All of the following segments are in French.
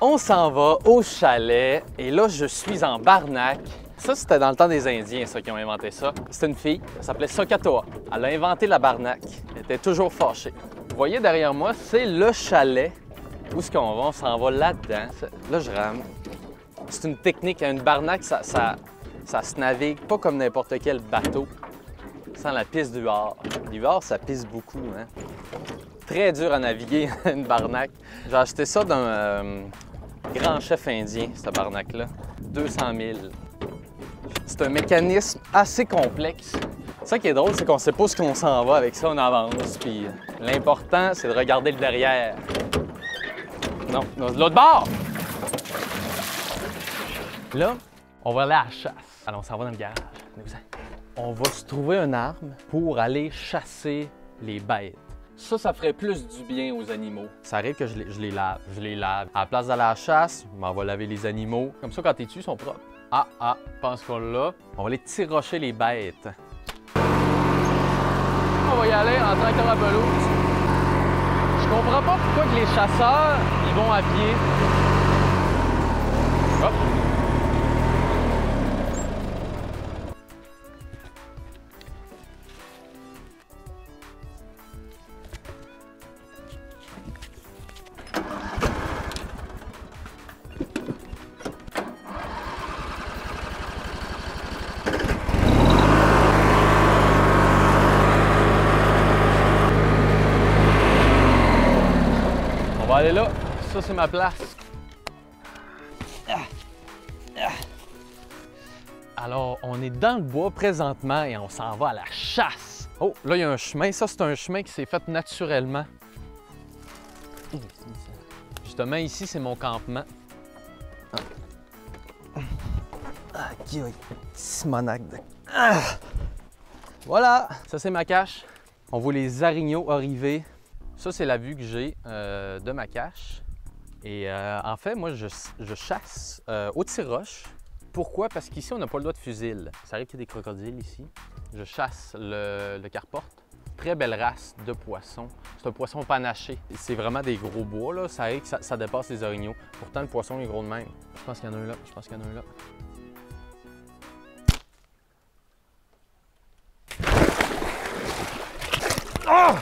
On s'en va au chalet et là, je suis en Barnac. Ça, c'était dans le temps des Indiens, ça, qui ont inventé ça. C'était une fille, elle s'appelait Sokatoa. Elle a inventé la Barnac. Elle était toujours fâchée. Vous voyez derrière moi, c'est le chalet. Où est-ce qu'on va? On s'en va là-dedans. Là, je rame. C'est une technique. Une Barnac, ça se navigue pas comme n'importe quel bateau. Sans la pisse du Var. Du Var, ça pisse beaucoup, hein? Très dur à naviguer, une Barnac. J'ai acheté ça d'un grand chef indien, cette Barnac-là. 200 000. C'est un mécanisme assez complexe. Ça qui est drôle, c'est qu'on sait pas où on s'en va avec ça, on avance. Puis l'important, c'est de regarder le derrière. Non, de l'autre bord! Là, on va aller à la chasse. Alors, on s'en va dans le garage. On va se trouver une arme pour aller chasser les bêtes. Ça ferait plus du bien aux animaux. Ça arrive que je les lave. Je les lave. À la place d'aller à la chasse, je m'en vais laver les animaux. Comme ça, quand t'es dessus, ils sont propres. Je pense qu'on l'a. On va aller tirocher les bêtes. On va y aller en tracteur à pelouse. Je comprends pas pourquoi que les chasseurs, ils vont à pied. Hop. On va aller là. Ça, c'est ma place. Alors, on est dans le bois présentement et on s'en va à la chasse. Oh, là, il y a un chemin. Ça, c'est un chemin qui s'est fait naturellement. Justement, ici, c'est mon campement. Simonac. Voilà, ça, c'est ma cache. On voit les arignaux arriver. Ça, c'est la vue que j'ai de ma cache. Et en fait, moi, je chasse au tire-roche. Pourquoi? Parce qu'ici, on n'a pas le droit de fusil. Ça arrive qu'il y ait des crocodiles ici. Je chasse le carporte. Très belle race de poisson. C'est un poisson panaché. C'est vraiment des gros bois, là. Ça arrive que ça dépasse les orignaux. Pourtant, le poisson est gros de même. Je pense qu'il y en a un là. Je pense qu'il y en a un là. Ah!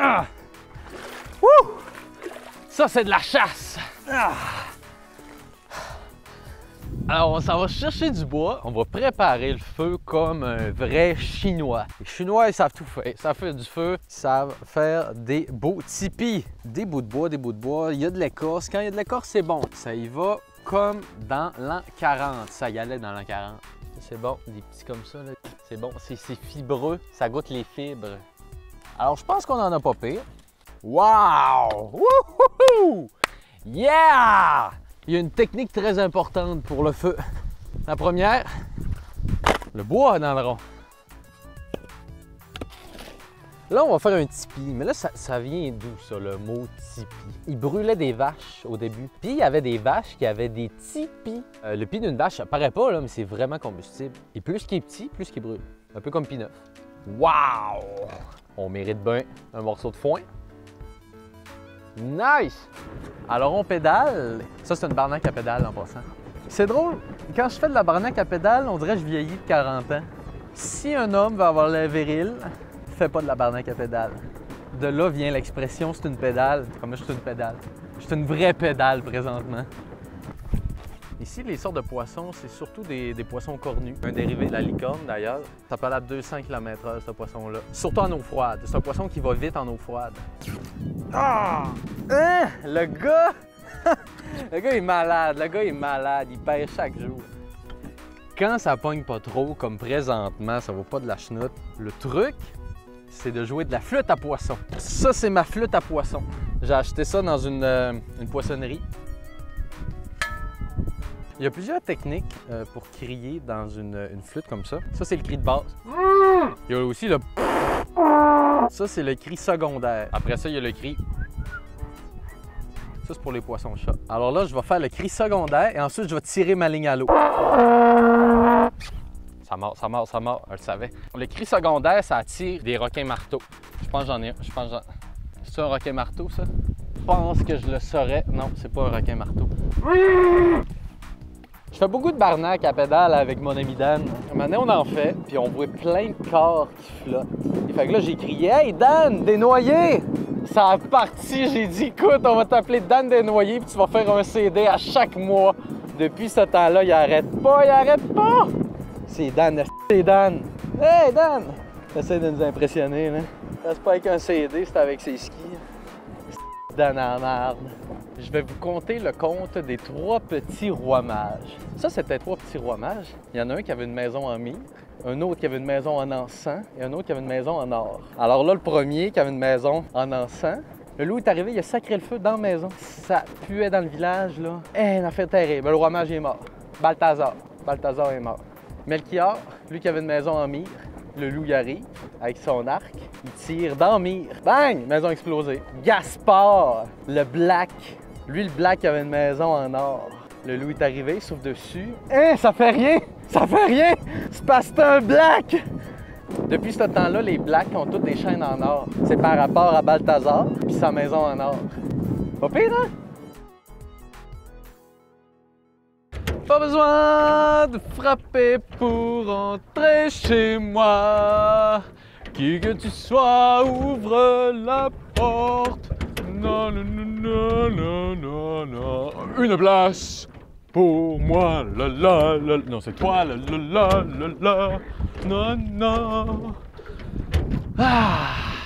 Ah! Wouh! Ça, c'est de la chasse! Ah! Alors, on s'en va chercher du bois. On va préparer le feu comme un vrai Chinois. Les Chinois, ils savent tout faire. Ils savent faire du feu. Ils savent faire des beaux tipis. Des bouts de bois, des bouts de bois. Il y a de l'écorce. Quand il y a de l'écorce, c'est bon. Ça y va comme dans l'an 40. Ça y allait dans l'an 40. C'est bon, des petits comme ça. C'est bon, c'est fibreux. Ça goûte les fibres. Alors, je pense qu'on en a pas pire. Wow! Wouhou! Yeah! Il y a une technique très importante pour le feu. La première, le bois dans le rond. Là, on va faire un tipi. Mais là, ça vient d'où, ça, le mot tipi? Ils brûlaient des vaches au début. Puis, il y avait des vaches qui avaient des tipis. Le pied d'une vache, ça paraît pas, là, mais c'est vraiment combustible. Et plus qu'il est petit, plus qu'il brûle. Un peu comme P9. Wow! On mérite bien un morceau de foin. Nice! Alors, on pédale. Ça, c'est une barnaque à pédale en passant. C'est drôle, quand je fais de la barnaque à pédale, on dirait que je vieillis de 40 ans. Si un homme veut avoir l'air viril, fais pas de la barnaque à pédale. De là vient l'expression « c'est une pédale ». Comme là, je suis une pédale. Je suis une vraie pédale présentement. Ici, les sortes de poissons, c'est surtout des poissons cornus. Un dérivé de la licorne, d'ailleurs. Ça peut aller à 200 km/h, ce poisson-là. Surtout en eau froide. C'est un poisson qui va vite en eau froide. Ah! Hein? Le gars! Le gars est malade. Le gars est malade. Il pêche chaque jour. Quand ça pogne pas trop, comme présentement, ça vaut pas de la chenoute. Le truc, c'est de jouer de la flûte à poisson. Ça, c'est ma flûte à poisson. J'ai acheté ça dans une poissonnerie. Il y a plusieurs techniques pour crier dans une flûte comme ça. Ça, c'est le cri de base. Il y a aussi le... Ça, c'est le cri secondaire. Après ça, il y a le cri... Ça, c'est pour les poissons-chats. Alors là, je vais faire le cri secondaire et ensuite, je vais tirer ma ligne à l'eau. Ça mord, ça mord, ça mord, on le savait. Le cri secondaire, ça attire des requins marteaux. Je pense que j'en ai un. C'est un requin marteau, ça? Je pense que je le saurais. Non, c'est pas un requin marteau. Je fais beaucoup de barnac à pédale avec mon ami Dan. Un moment donné, on en fait, puis on voit plein de corps qui flottent. Et fait que là, j'ai crié « Hey Dan, Desnoyers! » Ça a parti, j'ai dit « Écoute, on va t'appeler Dan Desnoyers, puis tu vas faire un CD à chaque mois. » Depuis ce temps-là, il arrête pas, il arrête pas! C'est Dan, c'est Dan! Hey Dan! T'essaies de nous impressionner, là. C'est pas avec un CD, c'est avec ses skis. Dan en marde. Je vais vous conter le conte des 3 petits rois mages. Ça, c'était 3 petits rois mages. Il y en a un qui avait une maison en myrrhe, un autre qui avait une maison en encens et un autre qui avait une maison en or. Alors là, le premier qui avait une maison en encens, le loup est arrivé, il a sacré le feu dans la maison. Ça puait dans le village, là. Une affaire terrible. Le roi mage est mort. Balthazar est mort. Melchior, lui qui avait une maison en myrrhe, le loup y arrive avec son arc, il tire dans myrrhe. Bang! Maison explosée. Gaspard, le black. Lui, le black, avait une maison en or. Le loup est arrivé, il souffle dessus. Hein, ça fait rien! Ça fait rien! C'est parce que c'est un black! Depuis ce temps-là, les blacks ont toutes des chaînes en or. C'est par rapport à Balthazar puis sa maison en or. Pas pire, hein? Pas besoin de frapper pour entrer chez moi. Qui que tu sois, ouvre la porte. Non, non, non, non, non, non. Une place pour moi, la la la. Non, c'est toi, la la la la la. Non, non. Ah!